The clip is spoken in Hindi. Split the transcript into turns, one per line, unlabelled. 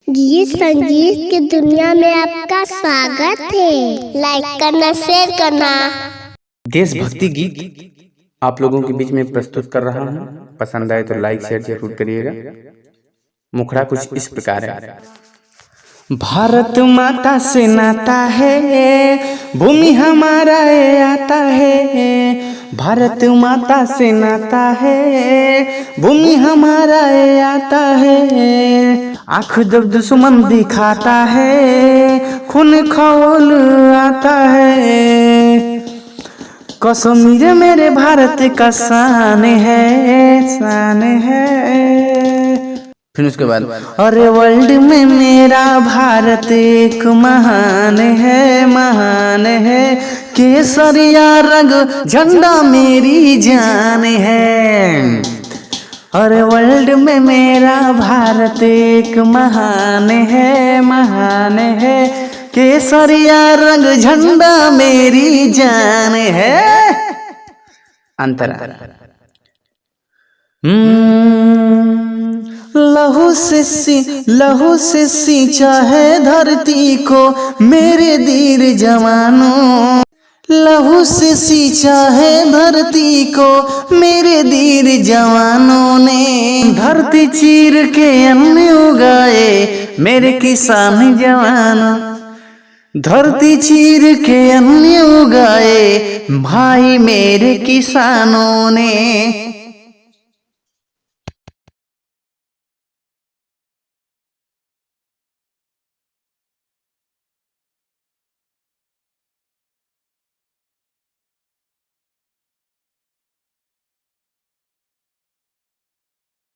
गीत संगीत की दुनिया में आपका स्वागत है। लाइक करना, शेयर करना।
देशभक्ति गीत आप लोगों के बीच में प्रस्तुत कर रहा हूँ। पसंद आए तो लाइक शेयर जरूर करिएगा। मुखड़ा कुछ इस प्रकार है। भारत माता से नाता है, भूमि हमारा ये आता है। भारत माता से नाता है, भूमि हमारा ये आता है। आँख जब दुश्मन दिखाता है, खून खौल आता है। कश्मीर मेरे भारत का शान है, शान है। फिर उसके बाद अरे वर्ल्ड में मेरा भारत एक महान है, महान है। केसरिया रंग झंडा मेरी जान है। अरे वर्ल्ड में मेरा भारत एक महान है, महान है। केसरिया रंग झंडा मेरी जान है। अंतरा लहू से सींचा है धरती को मेरे धीर जवानों। लहू से सींचा है धरती को मेरे धीर जवानों ने। धरती चीर के अन्न उगाए मेरे किसान जवानों। धरती चीर के अन्न उगाए भाई मेरे किसानों ने।